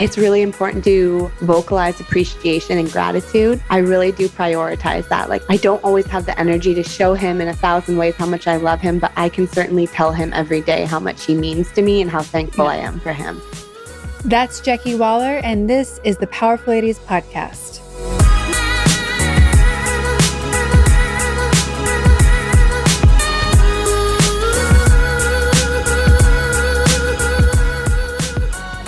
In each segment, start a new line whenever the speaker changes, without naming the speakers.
It's really important to vocalize appreciation and gratitude. I really do prioritize that. Like, I don't always have the energy to show him in 1,000 ways how much I love him, but I can certainly tell him every day how much he means to me and how thankful I am for him.
That's Jackie Waller, and this is the Powerful Ladies Podcast.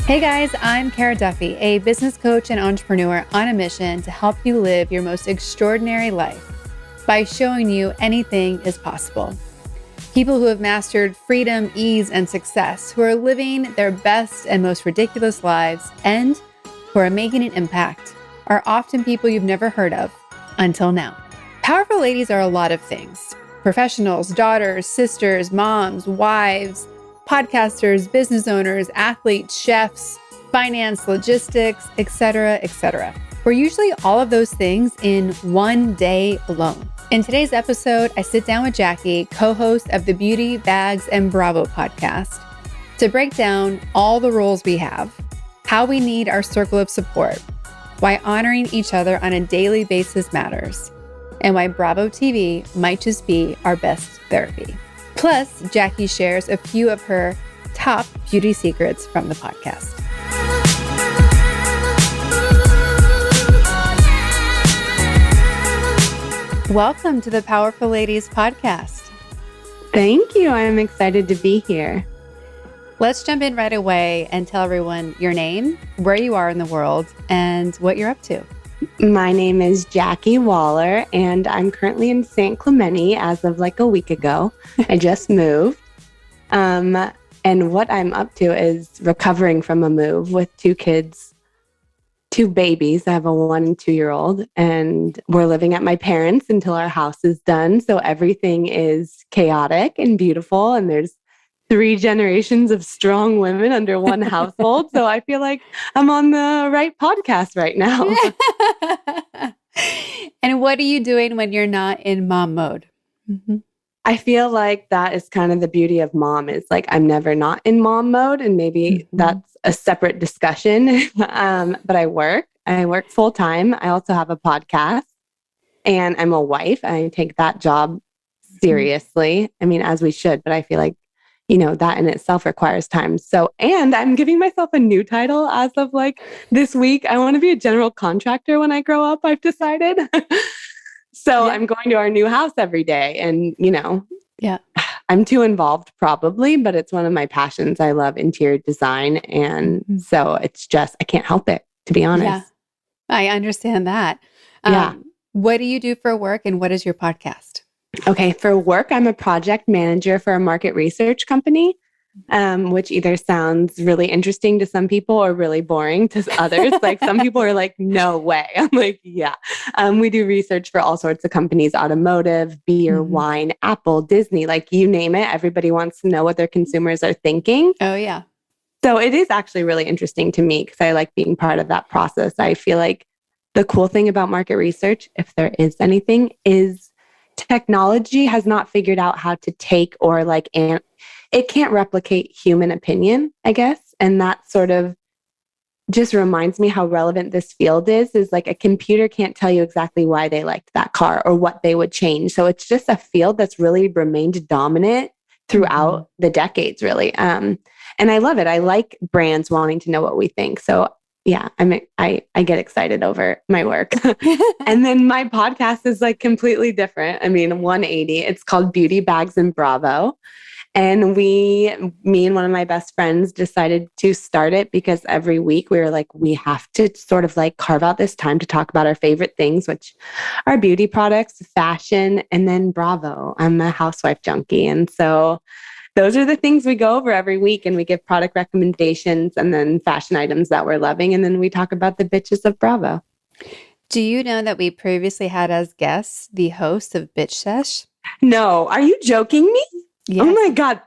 Hey guys, I'm Cara Duffy, a business coach and entrepreneur on a mission to help you live your most extraordinary life by showing you anything is possible. People who have mastered freedom, ease, and success, who are living their best and most ridiculous lives, and who are making an impact, are often people you've never heard of until now. Powerful ladies are a lot of things: professionals, daughters, sisters, moms, wives, podcasters, business owners, athletes, chefs, finance, logistics, etc., etc. We're usually all of those things in one day alone. In today's episode, I sit down with Jackie, co-host of the Beauty, Bags, and Bravo podcast, to break down all the roles we have, how we need our circle of support, why honoring each other on a daily basis matters, and why Bravo TV might just be our best therapy. Plus, Jackie shares a few of her top beauty secrets from the podcast. Welcome to the Powerful Ladies Podcast.
Thank you. I'm excited to be here.
Let's jump in right away and tell everyone your name, where you are in the world, and what you're up to.
My name is Jackie Waller, and I'm currently in San Clemente as of like a week ago. I just moved. And what I'm up to is recovering from a move with 2 kids, 2 babies. I have a 1 and 2-year-old, and we're living at my parents' until our house is done. So everything is chaotic and beautiful, and there's 3 generations of strong women under one household. So I feel like I'm on the right podcast right now.
And what are you doing when you're not in mom mode? Mm-hmm.
I feel like that is kind of the beauty of mom, is like, I'm never not in mom mode, and maybe that's a separate discussion. But I work full time. I also have a podcast, and I'm a wife. I take that job seriously. I mean, as we should, but I feel like, that in itself requires time. So, and I'm giving myself a new title as of like this week. I want to be a general contractor when I grow up, I've decided. So I'm going to our new house every day, and, I'm too involved probably, but it's one of my passions. I love interior design. And so it's just, I can't help it, to be honest.
Yeah, I understand that. What do you do for work, and what is your podcast?
Okay, for work, I'm a project manager for a market research company, which either sounds really interesting to some people or really boring to others. Like, some people are like, no way. I'm like, yeah. We do research for all sorts of companies: automotive, beer, wine, Apple, Disney, like you name it. Everybody wants to know what their consumers are thinking.
Oh, yeah.
So it is actually really interesting to me because I like being part of that process. I feel like the cool thing about market research, if there is anything, is technology has not figured out how to take or it can't replicate human opinion, I guess. And that sort of just reminds me how relevant this field is like a computer can't tell you exactly why they liked that car or what they would change. So it's just a field that's really remained dominant throughout the decades, really. And I love it. I like brands wanting to know what we think. So yeah, I get excited over my work. And then my podcast is like completely different. I mean, 180. It's called Beauty, Bags, and Bravo. And me and one of my best friends decided to start it because every week we were like, we have to sort of like carve out this time to talk about our favorite things, which are beauty products, fashion, and then Bravo. I'm a housewife junkie. And so those are the things we go over every week, and we give product recommendations and then fashion items that we're loving. And then we talk about the bitches of Bravo.
Do you know that we previously had as guests the host of Bitch Sesh?
No, are you joking me?
Yes.
Oh my God.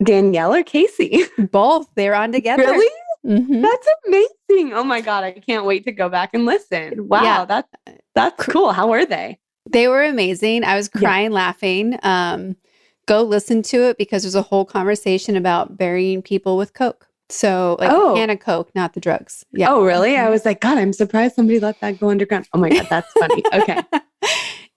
Danielle or Casey?
Both. They're on together.
Really?
Mm-hmm.
That's amazing. Oh my God. I can't wait to go back and listen. Wow. Yeah. That's cool. How were they?
They were amazing. I was crying, laughing. Go listen to it because there's a whole conversation about burying people with Coke. So like a
Oh,
can of Coke, not the drugs. Yeah.
oh, really? I was like, God, I'm surprised somebody let that go underground. Oh my God, that's funny. Okay.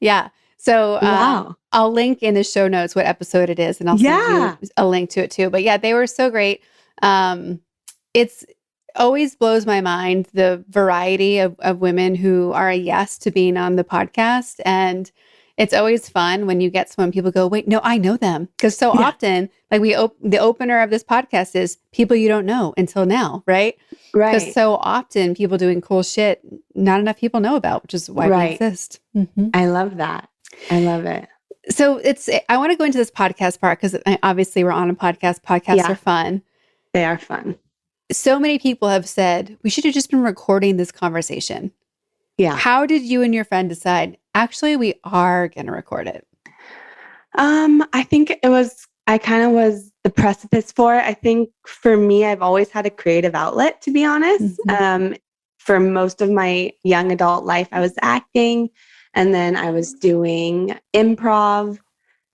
Yeah. So
Wow.
I'll link in the show notes what episode it is, and I'll send you
Yeah.
a link to it too. But yeah, they were so great. It's always blows my mind the variety of women who are a yes to being on the podcast. And it's always fun when you get someone, people go, wait, no, I know them. Because so
Yeah.
often, like the opener of this podcast is people you don't know until now, right? Because
Right.
so often people doing cool shit, not enough people know about, which is why we
Right.
exist. Mm-hmm.
I love that. I love it.
So I want to go into this podcast part because obviously we're on a podcast. Podcasts are
Yeah,
fun.
they are fun.
So many people have said we should have just been recording this conversation.
Yeah.
How did you and your friend decide, actually, we are going to record it?
I think I kind of was the precipice for it. I think for me, I've always had a creative outlet, to be honest.
Mm-hmm.
For most of my young adult life, I was acting, and then I was doing improv,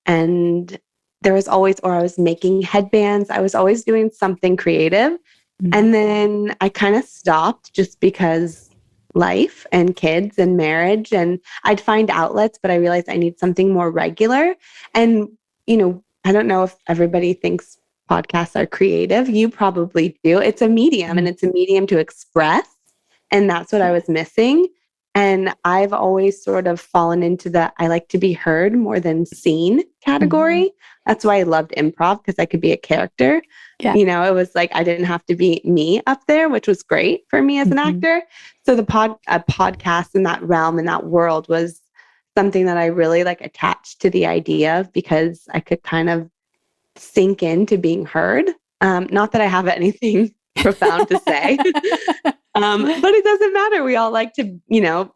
and I was making headbands. I was always doing something creative.
Mm-hmm.
And then I kind of stopped just because life and kids and marriage, and I'd find outlets, but I realized I need something more regular. And, I don't know if everybody thinks podcasts are creative. You probably do. It's a medium and it's a medium to express. And that's what I was missing. And I've always sort of fallen into the I like to be heard more than seen category.
Mm-hmm.
That's why I loved improv, because I could be a character.
Yeah.
It was like I didn't have to be me up there, which was great for me as an actor. So a podcast in that realm, in that world, was something that I really like attached to the idea of, because I could kind of sink into being heard. Not that I have anything profound to say, but it doesn't matter. We all like to,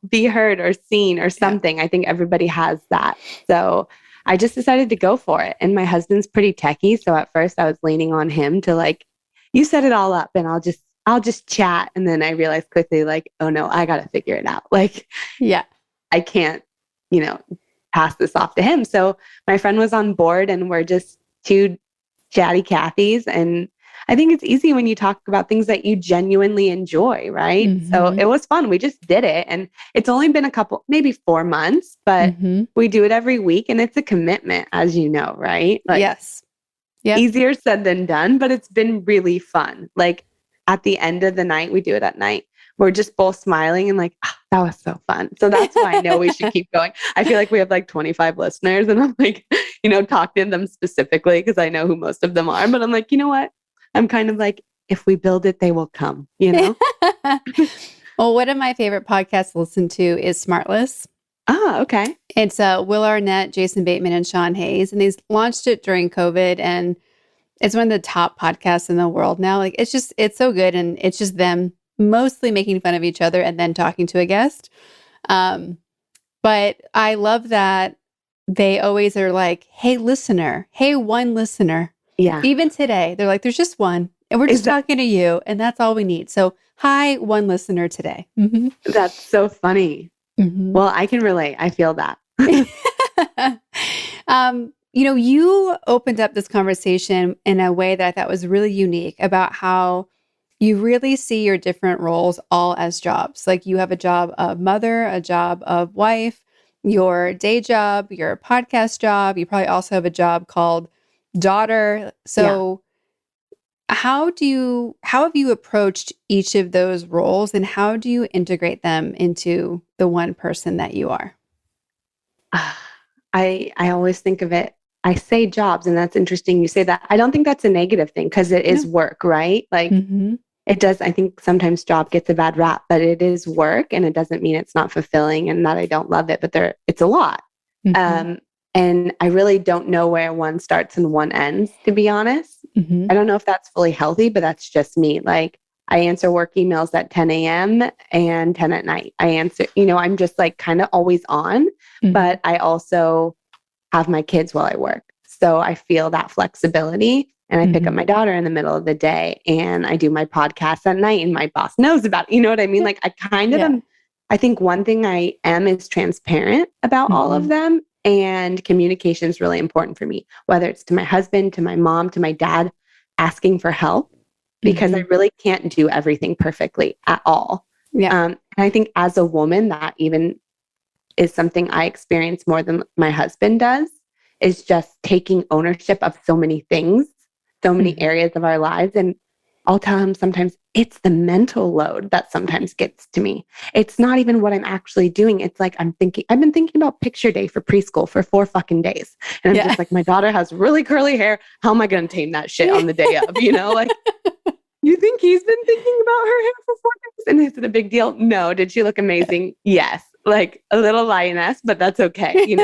be heard or seen or something. Yeah. I think everybody has that. So I just decided to go for it. And my husband's pretty techie. So at first I was leaning on him to like, you set it all up and I'll just chat. And then I realized quickly, like, oh no, I got to figure it out. Like,
yeah,
I can't, pass this off to him. So my friend was on board, and we're just two chatty Cathys. And I think it's easy when you talk about things that you genuinely enjoy, right?
Mm-hmm.
So it was fun. We just did it. And it's only been maybe 4 months, but we do it every week, and it's a commitment, as you know, right? Like,
yes. Yep.
Easier said than done, but it's been really fun. Like at the end of the night, we do it at night. We're just both smiling and like, oh, that was so fun. So that's why I know we should keep going. I feel like we have like 25 listeners, and I'm like, talking to them specifically because I know who most of them are. But I'm like, you know what? I'm kind of like, if we build it, they will come,
Well, one of my favorite podcasts to listen to is Smartless.
Oh, okay.
It's Will Arnett, Jason Bateman, and Sean Hayes. And they launched it during COVID. And it's one of the top podcasts in the world now. Like, it's so good. And it's just them mostly making fun of each other and then talking to a guest. But I love that they always are like, hey, listener, hey, one listener.
Yeah.
Even today, they're like, there's just one. And we're just talking to you. And that's all we need. So hi, one listener today. Mm-hmm.
That's so funny. Mm-hmm. Well, I can relate. I feel that.
You opened up this conversation in a way that I thought was really unique about how you really see your different roles all as jobs. Like you have a job of mother, a job of wife, your day job, your podcast job. You probably also have a job called daughter. So how have you approached each of those roles, and how do you integrate them into the one person that you are?
I always think of it. I say jobs, and that's interesting. You say that. I don't think that's a negative thing, because it is work, right? Like it does. I think sometimes job gets a bad rap, but it is work, and it doesn't mean it's not fulfilling and that I don't love it, but it's a lot. And I really don't know where one starts and one ends, to be honest. I don't know if that's fully healthy, but that's just me. Like I answer work emails at 10 a.m. and 10 at night. I answer, I'm just like kind of always on, but I also have my kids while I work. So I feel that flexibility, and I pick up my daughter in the middle of the day, and I do my podcast at night, and my boss knows about it. You know what I mean? Like I kind of am. I think one thing I am is transparent about all of them. And communication is really important for me, whether it's to my husband, to my mom, to my dad, asking for help. because I really can't do everything perfectly at all.
Yeah.
And I think as a woman, that even is something I experience more than my husband does, is just taking ownership of so many things, so many areas of our lives. And I'll tell him sometimes it's the mental load that sometimes gets to me. It's not even what I'm actually doing. It's like I've been thinking about picture day for preschool for 4 fucking days. And I'm just like, my daughter has really curly hair. How am I going to tame that shit on the day of, like, you think he's been thinking about her hair for 4 days? And is it a big deal? No. Did she look amazing? Yes. Like a little lioness, but that's okay.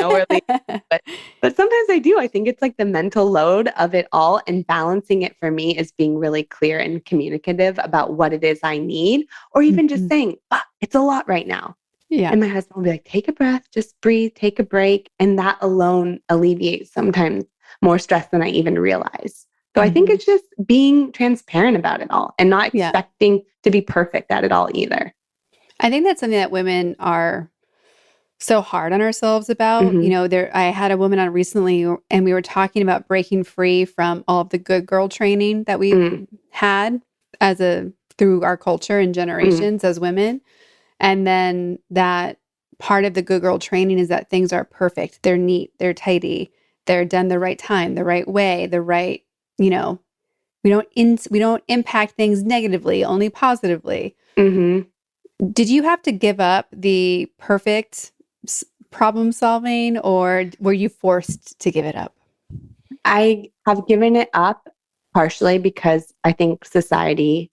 But sometimes I do. I think it's like the mental load of it all, and balancing it for me is being really clear and communicative about what it is I need, or even just saying, it's a lot right now.
Yeah.
And my husband will be like, take a breath, just breathe, take a break. And that alone alleviates sometimes more stress than I even realize. So I think it's just being transparent about it all and not expecting to be perfect at it all either.
I think that's something that women are so hard on ourselves about. I had a woman on recently, and we were talking about breaking free from all of the good girl training that we've had through our culture and generations as women. And then that part of the good girl training is that things are perfect. They're neat, they're tidy, they're done the right time, the right way, the right, we don't impact things negatively, only positively. Did you have to give up the perfect problem solving, or were you forced to give it up?
I have given it up partially because I think society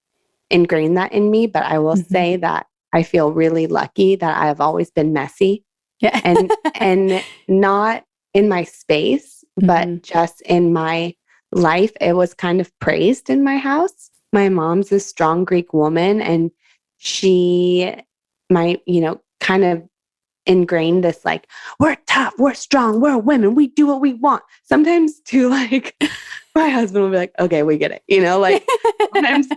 ingrained that in me, but I will say that I feel really lucky that I have always been messy.
Yeah.
and not in my space, but just in my life. It was kind of praised in my house. My mom's a strong Greek woman, and she kind of ingrained this, like, we're tough, we're strong, we're women, we do what we want. Sometimes too, like, my husband will be like, okay, we get it, like sometimes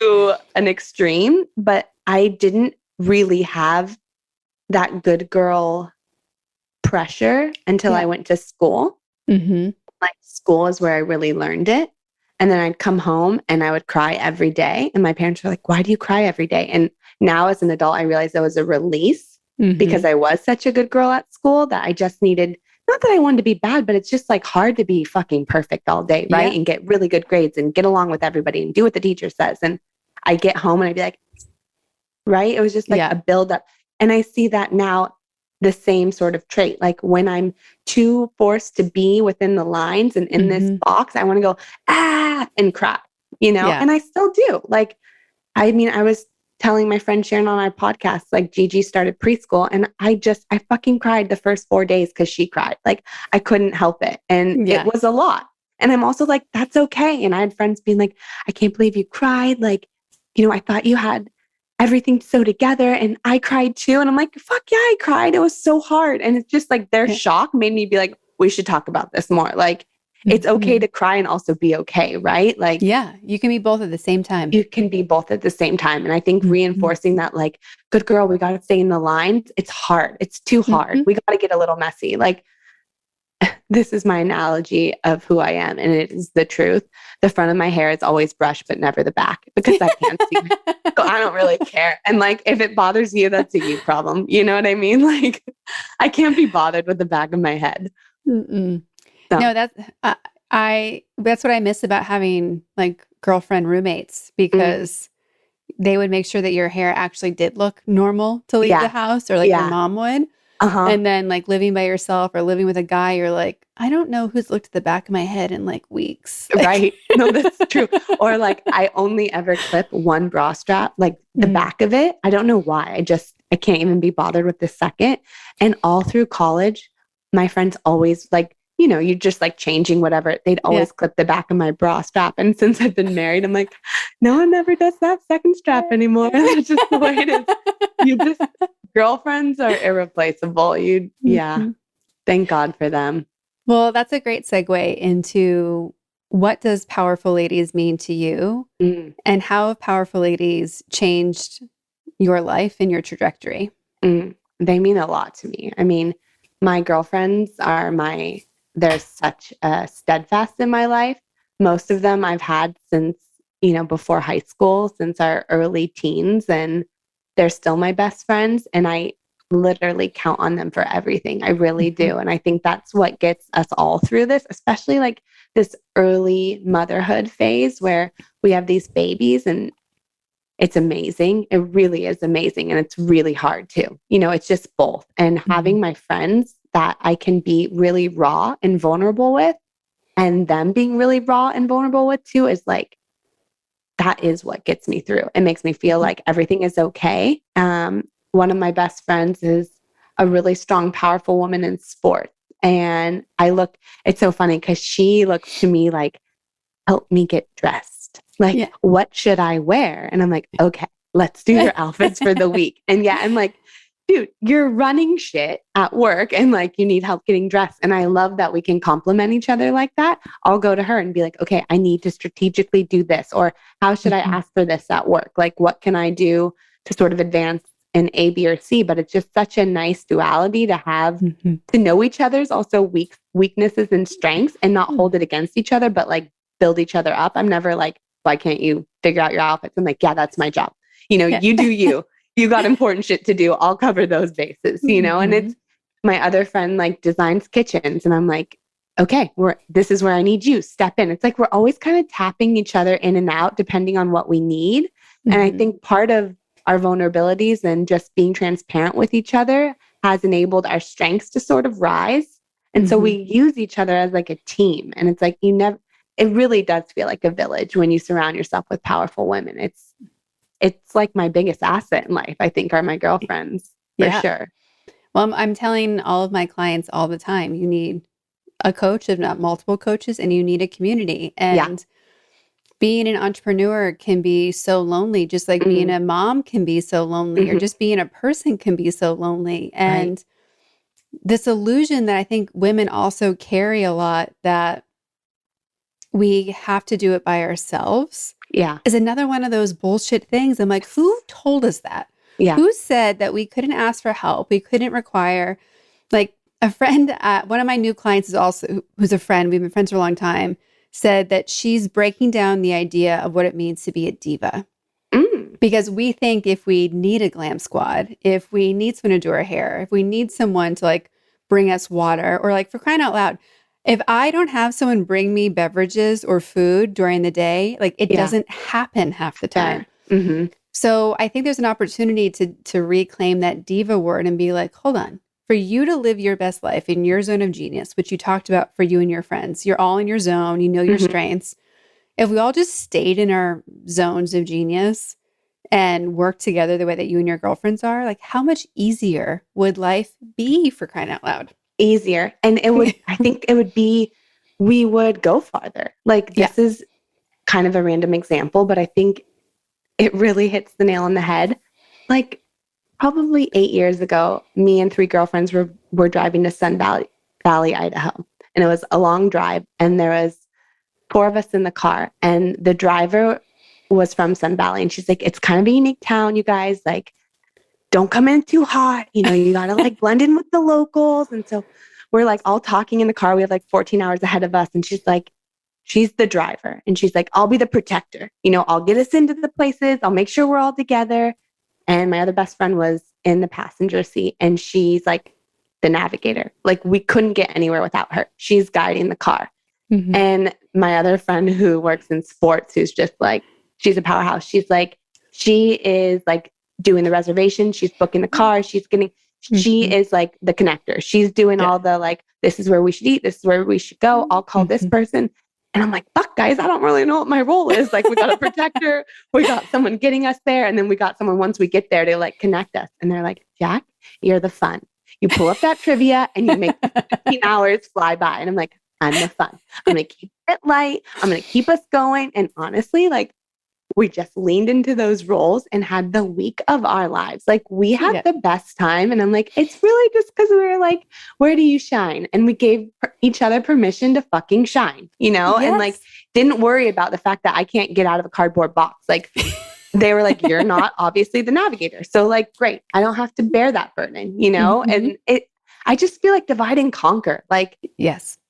to an extreme, but I didn't really have that good girl pressure until I went to school. Like, school is where I really learned it. And then I'd come home and I would cry every day. And my parents were like, why do you cry every day? And now as an adult, I realized that was a release because I was such a good girl at school that I just needed, not that I wanted to be bad, but it's just like hard to be fucking perfect all day, right? And get really good grades and get along with everybody and do what the teacher says. And I get home and I'd be like, right? It was just like a buildup. And I see that now, the same sort of trait. Like when I'm too forced to be within the lines and in this box, I want to go, and cry, and I still do. Like, I mean, I was telling my friend Sharon on our podcast, like Gigi started preschool, and I fucking cried the first 4 days because she cried. Like, I couldn't help it. And it was a lot. And I'm also like, that's okay. And I had friends being like, I can't believe you cried. Like, I thought you had everything so together, and I cried too. And I'm like, fuck yeah, I cried. It was so hard. And it's just like their shock made me be like, we should talk about this more. Like, it's okay to cry and also be okay, right? Like,
you can be both at the same time.
You can be both at the same time. And I think reinforcing that, like, good girl, we got to stay in the lines. It's hard. It's too hard. We got to get a little messy. Like, this is my analogy of who I am, and it is the truth. The front of my hair is always brushed, but never the back, because I can't see it. So I don't really care. And like, if it bothers you, that's a you problem. You know what I mean? Like, I can't be bothered with the back of my head.
So. No, that's what I miss about having like girlfriend roommates, because they would make sure that your hair actually did look normal to leave the house, or like your mom would. And then like living by yourself or living with a guy, you're like, I don't know who's looked at the back of my head in like weeks.
Right. No, that's true. Or like, I only ever clip one bra strap, like the back of it. I don't know why. I can't even be bothered with the second. And all through college, my friends always like, you're just like changing whatever. They'd always clip the back of my bra strap. And since I've been married, I'm like, no one ever does that second strap anymore. That's just the way it is. Girlfriends are irreplaceable. Thank God for them.
Well, that's a great segue into, what does powerful ladies mean to you? And how have powerful ladies changed your life and your trajectory?
They mean a lot to me. I mean, my girlfriends they're such steadfast in my life. Most of them I've had since before high school since our early teens, and they're still my best friends. And I literally count on them for everything. I really do. And I think that's what gets us all through this, especially like this early motherhood phase where we have these babies, and it's amazing. It really is amazing. And it's really hard too. It's just both. And having my friends that I can be really raw and vulnerable with, and them being really raw and vulnerable with too, is like, that is what gets me through. It makes me feel like everything is okay. One of my best friends is a really strong, powerful woman in sports. And it's so funny because she looks to me like, help me get dressed. Like, what should I wear? And I'm like, okay, let's do your outfits for the week. And I'm like, dude, you're running shit at work and like you need help getting dressed. And I love that we can compliment each other like that. I'll go to her and be like, okay, I need to strategically do this, or how should I ask for this at work? Like, what can I do to sort of advance in A, B, or C? But it's just such a nice duality to have, to know each other's also weaknesses and strengths, and not hold it against each other, but like build each other up. I'm never like, why can't you figure out your outfits? I'm like, yeah, that's my job. You do you. You got important shit to do. I'll cover those bases, and it's my other friend like designs kitchens. And I'm like, okay, this is where I need you. Step in. It's like, we're always kind of tapping each other in and out depending on what we need. And I think part of our vulnerabilities and just being transparent with each other has enabled our strengths to sort of rise. And so we use each other as like a team. And it's like, it really does feel like a village when you surround yourself with powerful women. It's like my biggest asset in life, I think, are my girlfriends, for sure.
Well, I'm telling all of my clients all the time, you need a coach, if not multiple coaches, and you need a community. And being an entrepreneur can be so lonely, just like being a mom can be so lonely, or just being a person can be so lonely. And this illusion that I think women also carry a lot, that we have to do it by ourselves, is another one of those bullshit things. I'm like, who told us that? Who said that we couldn't ask for help? We couldn't require, like, a friend, one of my new clients is also, who's a friend, we've been friends for a long time, said that she's breaking down the idea of what it means to be a diva. Because we think if we need a glam squad, if we need someone to do our hair, if we need someone to like bring us water, or like, for crying out loud, if I don't have someone bring me beverages or food during the day, like it doesn't happen half the time. So I think there's an opportunity to reclaim that diva word and be like, hold on, for you to live your best life in your zone of genius, which you talked about for you and your friends, you're all in your zone, you know your strengths. If we all just stayed in our zones of genius and worked together the way that you and your girlfriends are, like, how much easier would life be, for crying out loud?
Easier. And it would, I think it would be, we would go farther. Like, this is kind of a random example, but I think it really hits the nail on the head. Like, probably 8 years ago, me and 3 girlfriends were driving to Sun Valley, Idaho. And it was a long drive. And there was 4 of us in the car. And the driver was from Sun Valley. And she's like, it's kind of a unique town, you guys. Like, don't come in too hot. You got to like blend in with the locals. And so we're like all talking in the car. We have like 14 hours ahead of us. And she's like, she's the driver. And she's like, I'll be the protector. I'll get us into the places. I'll make sure we're all together. And my other best friend was in the passenger seat. And she's like the navigator. Like, we couldn't get anywhere without her. She's guiding the car. And my other friend who works in sports, who's just like, she's a powerhouse. She is like doing the reservation. She's booking the car. She is like the connector. She's doing all the like, this is where we should eat. This is where we should go. I'll call this person. And I'm like, fuck, guys, I don't really know what my role is. Like, we got a protector, we got someone getting us there. And then we got someone once we get there to like connect us. And they're like, Jack, you're the fun. You pull up that trivia and you make 15 hours fly by. And I'm like, I'm the fun. I'm going to keep it light. I'm going to keep us going. And honestly, like, we just leaned into those roles and had the week of our lives. Like, we had the best time. And I'm like, it's really just because we were like, where do you shine? And we gave each other permission to fucking shine, and like, didn't worry about the fact that I can't get out of a cardboard box. Like, they were like, you're not obviously the navigator. So like, great. I don't have to bear that burden, and I just feel like divide and conquer. Like,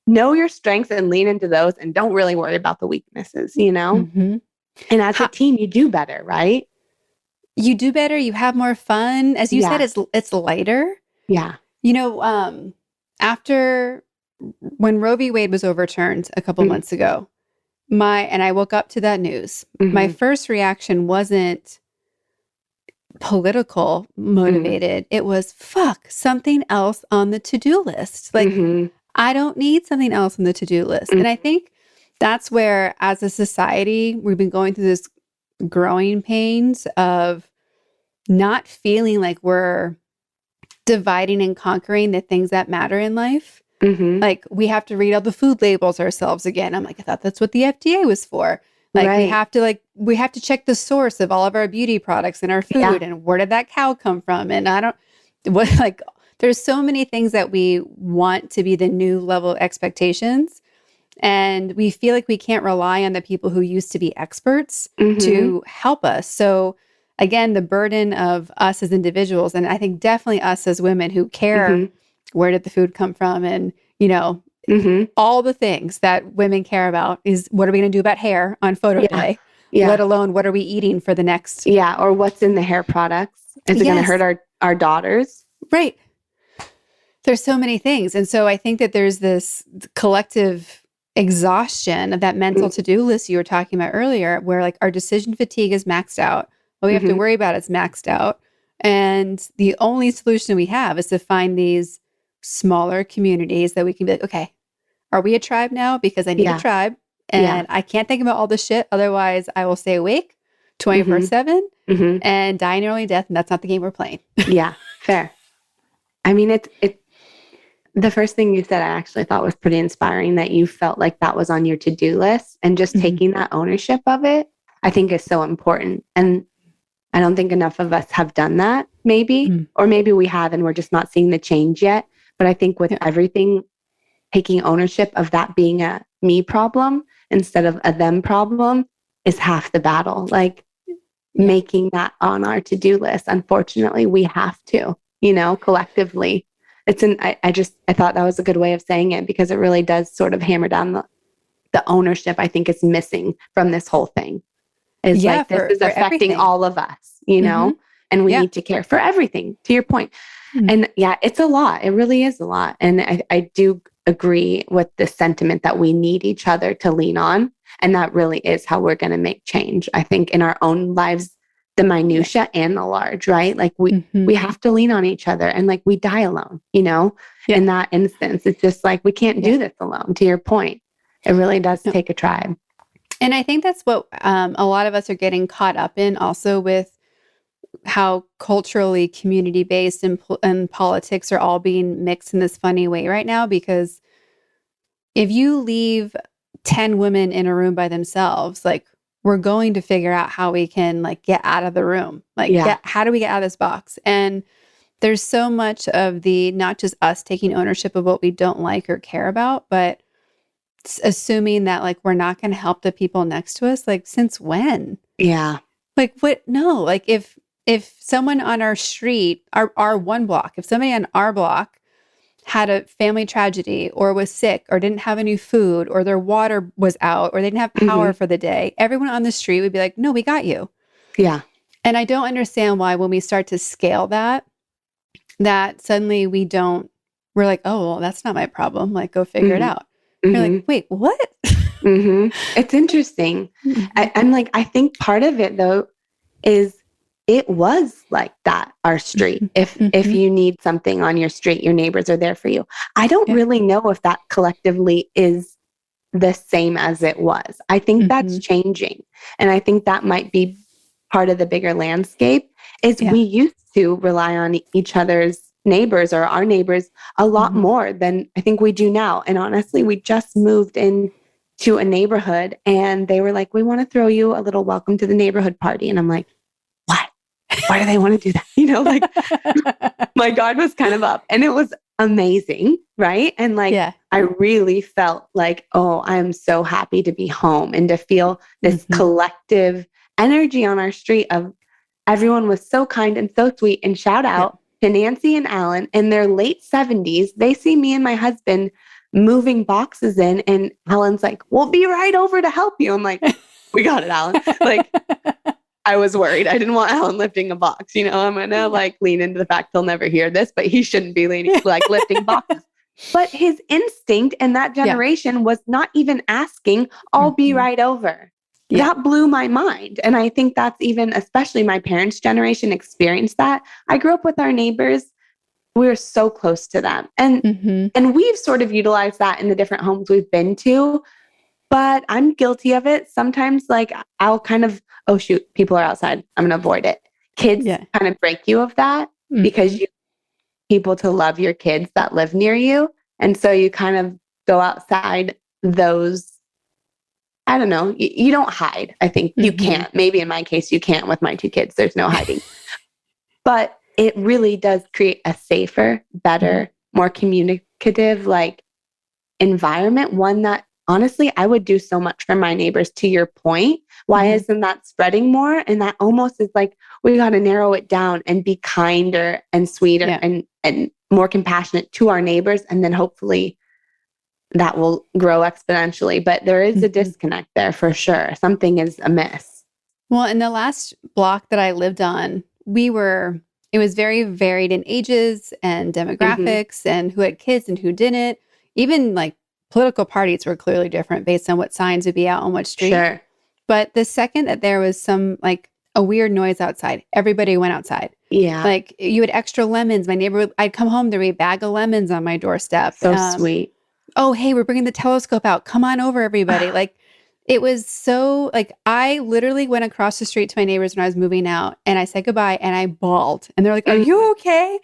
know your strengths and lean into those, and don't really worry about the weaknesses, And as a team, you do better, right?
You do better. You have more fun. As you said, it's lighter.
Yeah.
You know, after when Roe v. Wade was overturned a couple months ago, I woke up to that news. My first reaction wasn't political motivated. It was, fuck, something else on the to-do list. Like, I don't need something else on the to-do list. And I think that's where, as a society, we've been going through this growing pains of not feeling like we're dividing and conquering the things that matter in life. Like, we have to read all the food labels ourselves again. I'm like, I thought that's what the FDA was for. Like, we have to check the source of all of our beauty products and our food, and where did that cow come from? And there's so many things that we want to be the new level expectations. And we feel like we can't rely on the people who used to be experts to help us. So again, the burden of us as individuals, and I think definitely us as women who care, where did the food come from? And, you know, all the things that women care about is, what are we going to do about hair on photo day? Let alone, what are we eating for the next?
Or what's in the hair products? Is it going to hurt our daughters?
Right. There's so many things. And so I think that there's this collective exhaustion of that mental to-do list you were talking about earlier, where like our decision fatigue is maxed out. What we have to worry about is maxed out. And the only solution we have is to find these smaller communities that we can be like, okay, are we a tribe now? Because I need a tribe, and I can't think about all this shit. Otherwise, I will stay awake 24/7 and die an early death. And that's not the game we're playing.
Yeah, fair. I mean, the first thing you said, I actually thought was pretty inspiring, that you felt like that was on your to-do list, and just taking that ownership of it, I think is so important. And I don't think enough of us have done that, maybe, or maybe we have, and we're just not seeing the change yet. But I think with everything, taking ownership of that being a me problem instead of a them problem is half the battle. Like, making that on our to-do list, unfortunately, we have to, collectively. I thought that was a good way of saying it, because it really does sort of hammer down the ownership I think is missing from this whole thing. Is like, this is affecting everything. All of us, and we need to care for everything, to your point. And it's a lot. It really is a lot. And I do agree with the sentiment that we need each other to lean on. And that really is how we're going to make change, I think, in our own lives, the minutia and the large, right? Like we have to lean on each other, and like, we die alone, in that instance. It's just like, we can't do this alone, to your point. It really does take a tribe.
And I think that's what a lot of us are getting caught up in, also with how culturally community-based and politics are all being mixed in this funny way right now. Because if you leave 10 women in a room by themselves, like, we're going to figure out how we can like get out of the room. Like, how do we get out of this box? And there's so much of the, not just us taking ownership of what we don't like or care about, but assuming that like, we're not going to help the people next to us. Like, since when?
Yeah.
Like, what? No, like, if someone on our street, our one block, if somebody on our block had a family tragedy, or was sick, or didn't have any food, or their water was out, or they didn't have power for the day, everyone on the street would be like, no, we got you. Yeah. And I don't understand why, when we start to scale that suddenly we're like, oh, well, that's not my problem. Like, go figure it out. You're like, wait, what?
It's interesting. I'm like, I think part of it though is, it was like that, our street. If you need something on your street, your neighbors are there for you. I don't really know if that collectively is the same as it was. I think that's changing. And I think that might be part of the bigger landscape, is we used to rely on each other's neighbors, or our neighbors, a lot more than I think we do now. And honestly, we just moved into a neighborhood, and they were like, we want to throw you a little welcome to the neighborhood party. And I'm like, what? Why do they want to do that? Like, my guard was kind of up, and it was amazing. Right. And like, I really felt like, oh, I'm so happy to be home, and to feel this collective energy on our street of everyone was so kind and so sweet. And shout out to Nancy and Alan in their late 70s. They see me and my husband moving boxes in, and Alan's like, we'll be right over to help you. I'm like, We got it, Alan. Like, I was worried. I didn't want Alan lifting a box. I'm going to like lean into the fact he'll never hear this, but he shouldn't be lifting boxes. But his instinct in that generation was not even asking, I'll be right over. Yeah. That blew my mind. And I think that's even, especially my parents' generation experienced that. I grew up with our neighbors. We were so close to them. And we've sort of utilized that in the different homes we've been to. But I'm guilty of it. Sometimes like I'll kind of, oh shoot, people are outside. I'm going to avoid it. Kids kind of break you of that because you people to love your kids that live near you. And so you kind of go outside those, I don't know, you don't hide. I think you can't. Maybe in my case, you can't with my 2 kids. There's no hiding. But it really does create a safer, better, more communicative like environment. One that honestly, I would do so much for my neighbors. To your point, why isn't that spreading more? And that almost is like, we got to narrow it down and be kinder and sweeter and more compassionate to our neighbors. And then hopefully that will grow exponentially. But there is a disconnect there for sure. Something is amiss.
Well, in the last block that I lived on, it was very varied in ages and demographics and who had kids and who didn't. Even like political parties were clearly different based on what signs would be out on what street.
Sure.
But the second that there was some like a weird noise outside, everybody went outside.
Yeah.
Like you had extra lemons. My neighbor, I'd come home, there'd be a bag of lemons on my doorstep.
So sweet.
Oh, hey, we're bringing the telescope out. Come on over, everybody. Like it was so like, I literally went across the street to my neighbors when I was moving out and I said goodbye and I bawled and they're like, are you okay?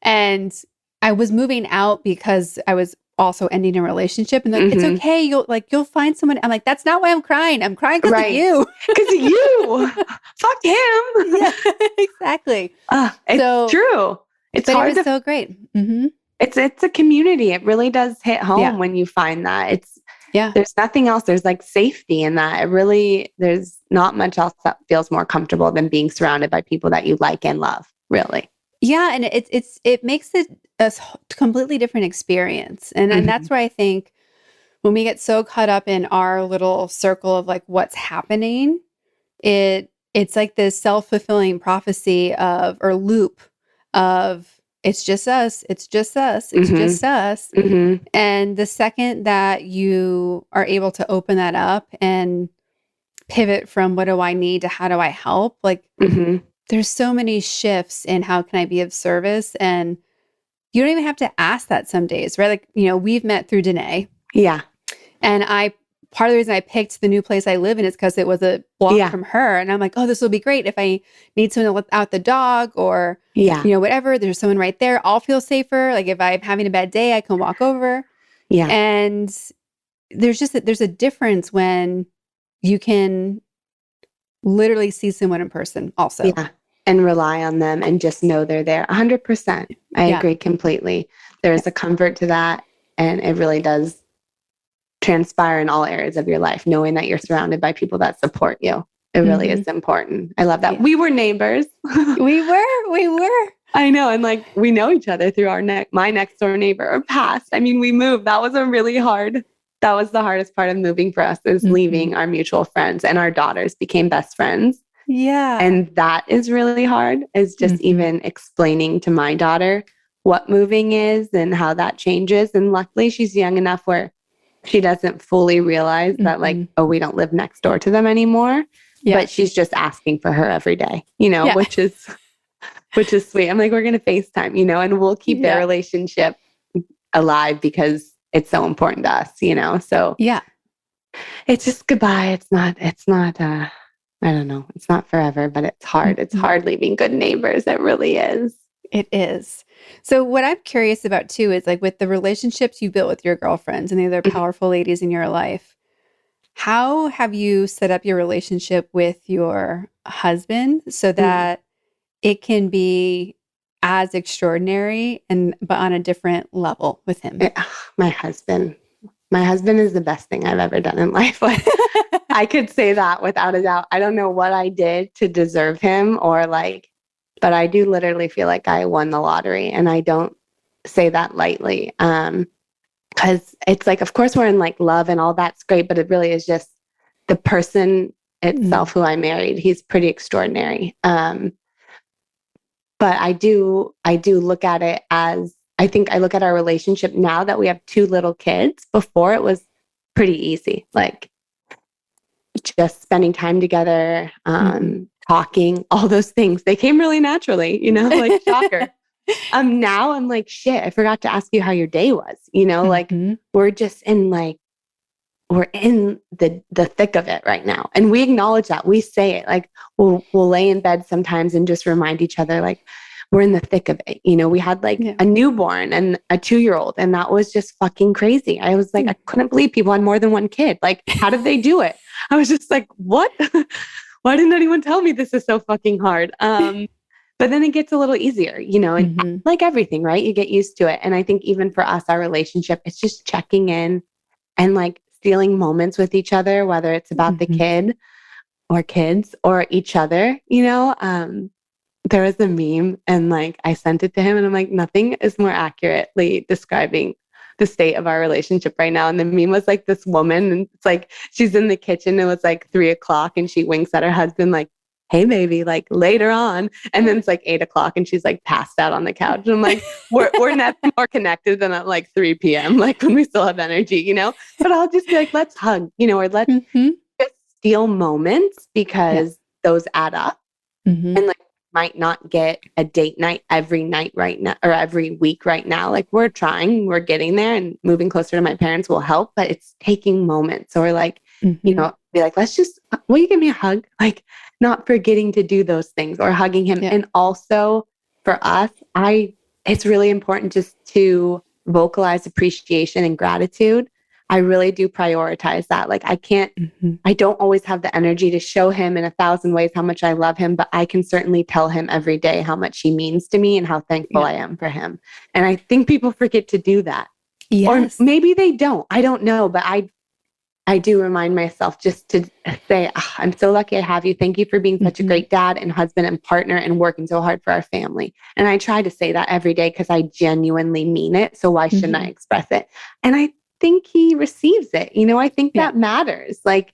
And I was moving out because I was also ending a relationship and they're like, it's okay. You'll find someone. I'm like, that's not why I'm crying. I'm crying because of you.
Because of you. Fuck him.
Yeah, exactly.
It's true. It's hard.
It was so great.
It's a community. It really does hit home when you find that. There's nothing else. There's like safety in that. There's not much else that feels more comfortable than being surrounded by people that you like and love, really.
Yeah. And it makes it a completely different experience. And that's where I think when we get so caught up in our little circle of like what's happening, it's like this self-fulfilling prophecy or loop of it's just us, it's just us, it's just us. And the second that you are able to open that up and pivot from what do I need to how do I help, like there's so many shifts in how can I be of service. And you don't even have to ask that some days, right? Like, we've met through Danae.
Yeah.
And part of the reason I picked the new place I live in is because it was a block from her. And I'm like, oh, this will be great. If I need someone to let out the dog or, whatever, there's someone right there. I'll feel safer. Like if I'm having a bad day, I can walk over. Yeah. And there's a difference when you can literally see someone in person also.
Yeah. And rely on them and just know they're there. 100%. I agree completely. There's a comfort to that. And it really does transpire in all areas of your life, knowing that you're surrounded by people that support you. It really is important. I love that. Yeah. We were neighbors.
We were.
I know. And like, we know each other through my next door neighbor or past. I mean, we moved. That was the hardest part of moving for us is leaving our mutual friends, and our daughters became best friends.
Yeah.
And that is really hard, is just even explaining to my daughter what moving is and how that changes. And luckily she's young enough where she doesn't fully realize that like, oh, we don't live next door to them anymore. Yeah. But she's just asking for her every day, which is sweet. I'm like, we're going to FaceTime, and we'll keep their relationship alive because it's so important to us, so it's just goodbye. It's not, I don't know. It's not forever, but it's hard. It's hard leaving good neighbors. It really is.
It is. So what I'm curious about too is like with the relationships you built with your girlfriends and the other powerful ladies in your life, how have you set up your relationship with your husband so that it can be as extraordinary but on a different level with him?
My husband is the best thing I've ever done in life. I could say that without a doubt. I don't know what I did to deserve him but I do literally feel like I won the lottery, and I don't say that lightly. Because it's like, of course we're in like love and all that's great, but it really is just the person itself, who I married. He's pretty extraordinary. But I do look at it as, I think I look at our relationship now that we have 2 little kids. Before, it was pretty easy, like just spending time together, talking, all those things. They came really naturally, like shocker. Now I'm like, shit, I forgot to ask you how your day was, like we're just in like, we're in the thick of it right now. And we acknowledge that. We say it, like we'll lay in bed sometimes and just remind each other, like, we're in the thick of it. We had like a newborn and a 2-year-old, and that was just fucking crazy. I was like, I couldn't believe people had more than one kid. Like, how did they do it? I was just like, what? Why didn't anyone tell me this is so fucking hard? But then it gets a little easier, and like everything, right? You get used to it. And I think even for us, our relationship, it's just checking in and like stealing moments with each other, whether it's about the kid or kids or each other, There was a meme, and like I sent it to him, and I'm like, nothing is more accurately describing the state of our relationship right now. And the meme was like this woman, and it's like she's in the kitchen. It was like 3:00, and she winks at her husband like, "Hey, baby," like later on. And then it's like 8:00, and she's like passed out on the couch. And I'm like, we're not more connected than at like 3 p.m. like when we still have energy, But I'll just be like, let's hug, or let's just steal moments, because those add up. And like, might not get a date night every night right now, or every week right now. Like, we're trying, we're getting there, and moving closer to my parents will help, but it's taking moments, or like, be like, will you give me a hug? Like, not forgetting to do those things, or hugging him. And also for us, it's really important just to vocalize appreciation and gratitude. I really do prioritize that. Like, I don't always have the energy to show him in 1,000 ways how much I love him, but I can certainly tell him every day how much he means to me and how thankful I am for him. And I think people forget to do that. Yes. Or maybe they don't. I don't know, but I do remind myself just to say, I'm so lucky I have you. Thank you for being such a great dad and husband and partner and working so hard for our family. And I try to say that every day, because I genuinely mean it. So why shouldn't I express it? And I think he receives it. I think that matters. Like,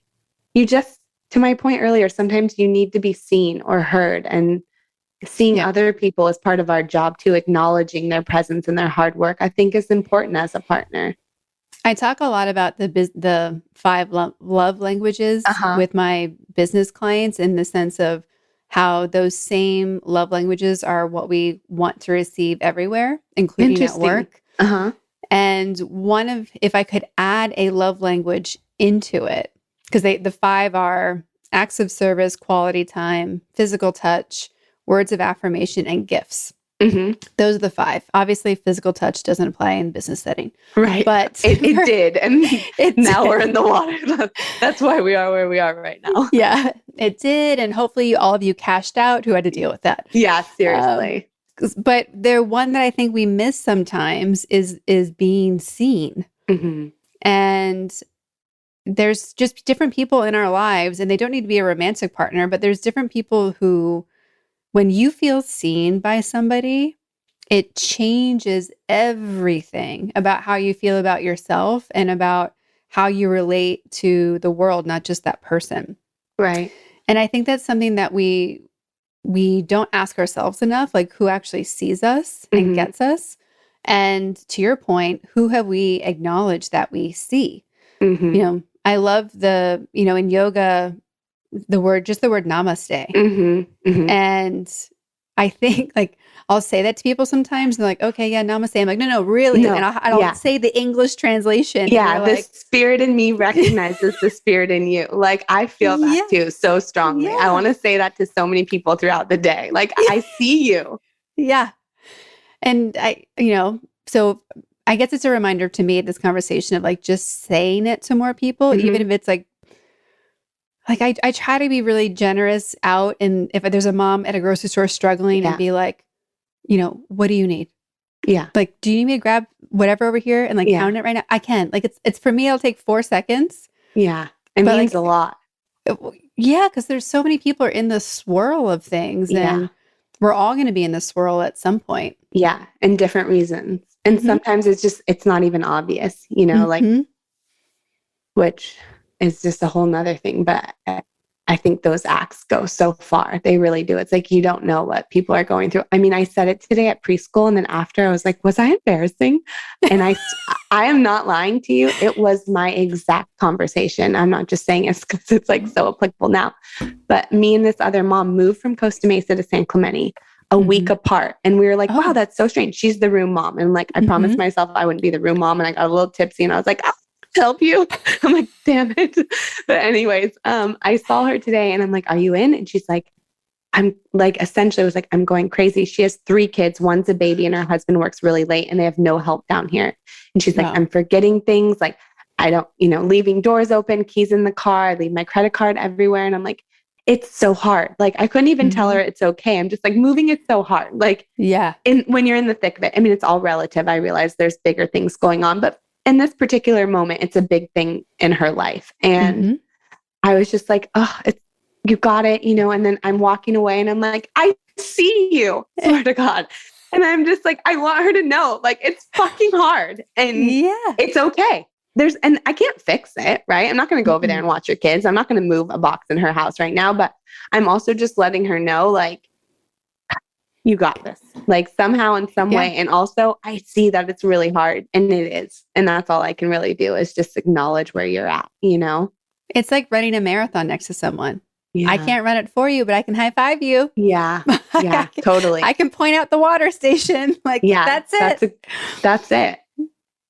to my point earlier, sometimes you need to be seen or heard, and seeing other people as part of our job too, acknowledging their presence and their hard work, I think is important as a partner.
I talk a lot about the 5 love languages with my business clients, in the sense of how those same love languages are what we want to receive everywhere, including at work. And if I could add a love language into it, because the 5 are acts of service, quality time, physical touch, words of affirmation, and gifts. Those are the 5. Obviously, physical touch doesn't apply in business setting.
Right. But it did. And now we're in the water. That's why we are where we are right now.
Yeah, it did. And hopefully all of you cashed out who had to deal with that.
Yeah, seriously.
But the one that I think we miss sometimes is being seen. And there's just different people in our lives, and they don't need to be a romantic partner, but there's different people who, when you feel seen by somebody, it changes everything about how you feel about yourself and about how you relate to the world, not just that person.
Right.
And I think that's something that we don't ask ourselves enough, like, who actually sees us and gets us? And to your point, who have we acknowledged that we see? I love in yoga, the word namaste. And I think, like, I'll say that to people sometimes, and they're like, okay, yeah, namaste. I'm like, no, really. No, and I'll say the English translation.
Yeah, the spirit in me recognizes the spirit in you. Like, I feel that too so strongly. I want to say that to so many people throughout the day. Like, I see you. Yeah.
And so I guess it's a reminder to me, this conversation of like just saying it to more people, even if it's like I try to be really generous out. And if there's a mom at a grocery store struggling, and be like, what do you need? Yeah. Like, do you need me to grab whatever over here and like count it right now? I can. Like, it's for me, it'll take 4 seconds.
Yeah. It means a lot.
Yeah. Because there's so many people are in the swirl of things, and we're all going to be in the swirl at some point.
Yeah. And different reasons. And sometimes it's not even obvious, like, which is just a whole nother thing. But I think those acts go so far. They really do. It's like, you don't know what people are going through. I mean, I said it today at preschool, and then after I was like, was I embarrassing? And I am not lying to you. It was my exact conversation. I'm not just saying it because it's like so applicable now. But me and this other mom moved from Costa Mesa to San Clemente a week apart. And we were like, wow, that's so strange. She's the room mom. And like, I promised myself I wouldn't be the room mom. And I got a little tipsy and I was like, help you. I'm like, damn it. But anyways, I saw her today and I'm like, are you in? And she's like, I'm like, essentially was like, I'm going crazy. She has 3 kids. One's a baby and her husband works really late and they have no help down here. And she's like, I'm forgetting things. Like, I don't, leaving doors open, keys in the car, I leave my credit card everywhere. And I'm like, it's so hard. Like, I couldn't even tell her it's okay. I'm just like, moving is so hard. Like, when you're in the thick of it, I mean, it's all relative. I realize there's bigger things going on, but in this particular moment, it's a big thing in her life. And I was just like, oh, you got it, and then I'm walking away and I'm like, I see you, swear to God. And I'm just like, I want her to know, like, it's fucking hard and it's okay. And I can't fix it, right? I'm not going to go over there and watch your kids. I'm not going to move a box in her house right now, but I'm also just letting her know, like, you got this, like somehow in some way. And also I see that it's really hard and it is. And that's all I can really do is just acknowledge where you're at,
It's like running a marathon next to someone. Yeah. I can't run it for you, but I can high five you.
Yeah. Yeah, totally.
I can point out the water station. Like, that's it.
That's it.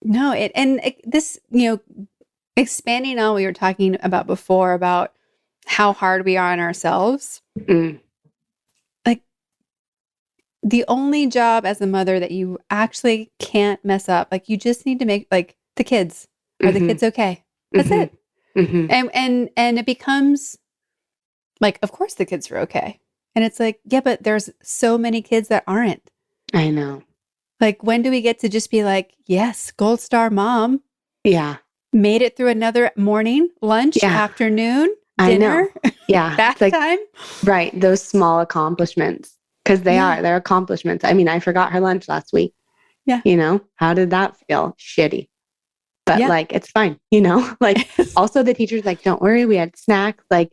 No, this, expanding on what we were talking about before about how hard we are on ourselves. Like, the only job as a mother that you actually can't mess up, like, you just need to make, like, the kids, are the kids okay? That's it. And it becomes like, of course the kids are okay. And it's like, yeah, but there's so many kids that aren't.
I know.
Like, when do we get to just be like, yes, gold star mom.
Yeah.
Made it through another morning, lunch, afternoon, dinner.
I know. Yeah.
Bath time.
Right. Those small accomplishments. Because they're accomplishments. I mean, I forgot her lunch last week.
Yeah.
How did that feel? Shitty. But like, it's fine. Like, also the teacher's like, don't worry, we had snacks. Like,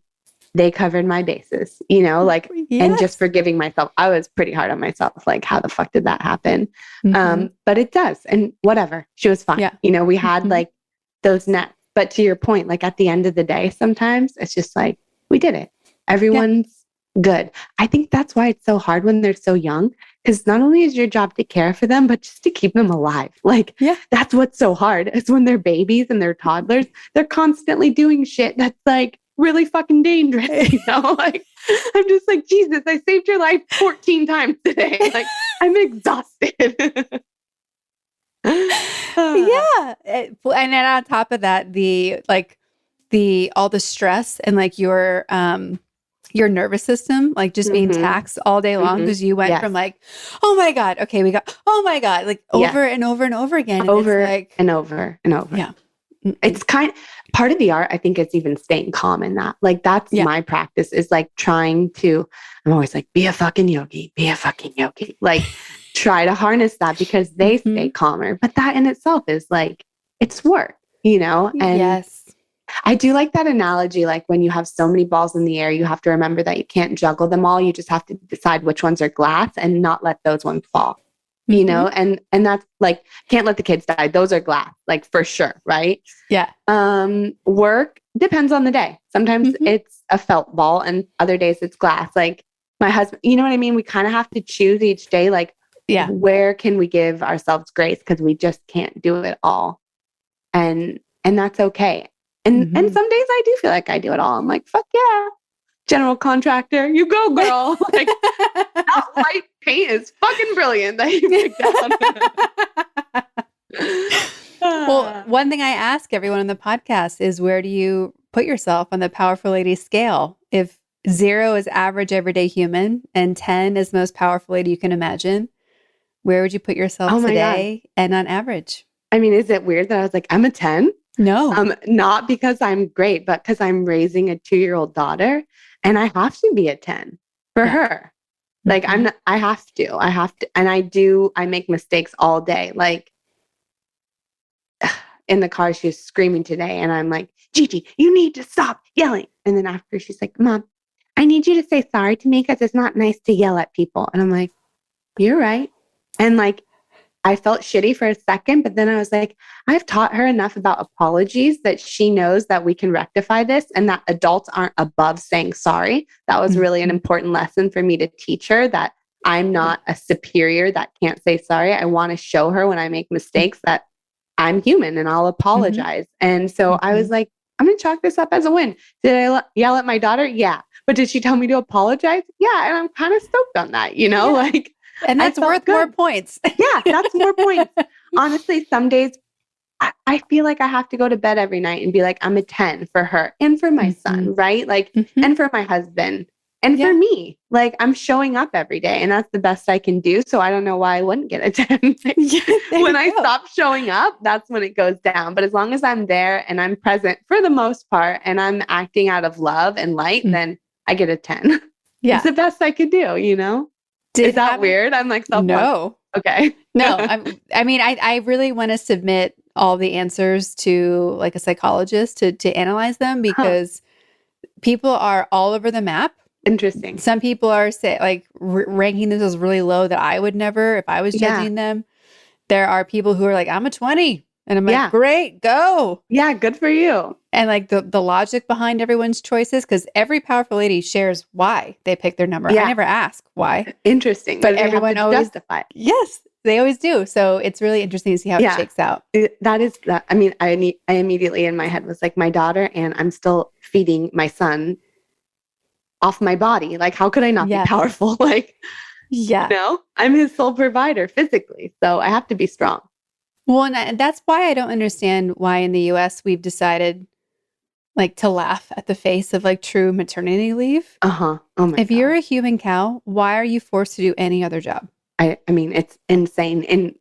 they covered my bases, like, and just forgiving myself. I was pretty hard on myself. Like, how the fuck did that happen? But it does. And whatever, she was fine. Yeah. We had like those nets, but to your point, like at the end of the day, sometimes it's just like, we did it. Everyone's good. I think that's why it's so hard when they're so young, because not only is your job to care for them, but just to keep them alive. Like, that's what's so hard. It's when they're babies and they're toddlers, they're constantly doing shit that's like really fucking dangerous, like, I'm just like, Jesus, I saved your life 14 times today. Like, I'm exhausted.
And then on top of that, all the stress and like your nervous system, like just being taxed all day long because you went from like, oh my God, okay, we got, oh my God, like over and over and over again.
Over and over and over.
Yeah.
It's part of the art, I think, is even staying calm in that. Like, that's my practice, is like I'm always like, be a fucking yogi, like try to harness that because they stay calmer. But that in itself is like, it's work, and I do like that analogy. Like, when you have so many balls in the air, you have to remember that you can't juggle them all. You just have to decide which ones are glass and not let those ones fall. And that's like, can't let the kids die. Those are glass, like, for sure. Right.
Yeah.
Work depends on the day. Sometimes it's a felt ball and other days it's glass. Like, my husband, you know what I mean? We kind of have to choose each day. Like, where can we give ourselves grace? Cause we just can't do it all. And that's okay. And some days I do feel like I do it all. I'm like, fuck yeah. General contractor, you go, girl. Like, that white paint is fucking brilliant that you picked out.
Well, one thing I ask everyone on the podcast is, where do you put yourself on the Powerful Lady scale? If 0 is average everyday human and 10 is most powerful lady you can imagine, where would you put yourself today and on average? I mean, is it weird that I was like, I'm a 10? No.
Not because I'm great, but because I'm raising a 2-year-old daughter. And I have to be a 10 for her. Like, I have to, and I make mistakes all day. Like, in the car, she was screaming today. And I'm like, Gigi, you need to stop yelling. And then after she's like, Mom, I need you to say sorry to me because it's not nice to yell at people. And I'm like, you're right. And like, I felt shitty for a second, but then I was like, I've taught her enough about apologies that she knows that we can rectify this and that adults aren't above saying sorry. That was really an important lesson for me to teach her, that I'm not a superior that can't say sorry. I want to show her when I make mistakes that I'm human and I'll apologize. And so I was like, I'm going to chalk this up as a win. Did I yell at my daughter? Yeah. But did she tell me to apologize? Yeah. And I'm kind of stoked on that, you know, like,
and that's worth more points.
Yeah, that's more points. Honestly, some days I feel like I have to go to bed every night and be like, I'm a 10 for her and for my son, right? Like, and for my husband and for me. Like, I'm showing up every day and that's the best I can do. So I don't know why I wouldn't get a 10. When I stop showing up, that's when it goes down. But as long as I'm there and I'm present for the most part and I'm acting out of love and light, then I get a 10. Yeah. It's the best I could do, you know? Is that weird? I'm like,
no.
Okay.
No, I really want to submit all the answers to like a psychologist to analyze them because people are all over the map.
Interesting.
Some people are ranking this as really low that I would never, if I was judging them. There are people who are like, I'm a 20. And I'm like, great, go.
Yeah, good for you.
And like the logic behind everyone's choices, because every powerful lady shares why they pick their number. I never ask why.
Interesting.
But everyone always
justify.
Yes, they always do. So it's really interesting to see how it shakes out.
That is that. I mean, I immediately in my head was like, my daughter, and I'm still feeding my son off my body. Like, how could I not be powerful? Like, you know, I'm his sole provider physically. So I have to be strong.
Well, and that's why I don't understand why in the US we've decided like to laugh at the face of like true maternity leave.
Oh my God.
If you're a human cow, why are you forced to do any other job?
I mean, it's insane. And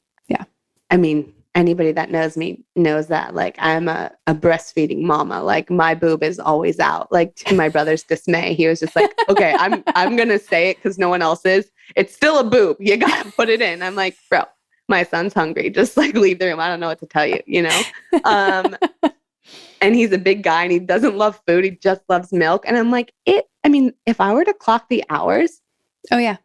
I mean, anybody that knows me knows that like I'm a breastfeeding mama. Like my boob is always out. Like to my brother's dismay, he was just like, okay, I'm going to say it because no one else is. It's still a boob. You got to put it in. I'm like, bro, my son's hungry. Just like leave the room. I don't know what to tell you, you know? And he's a big guy and he doesn't love food. He just loves milk. And I'm like, if I were to clock the hours.
Oh yeah.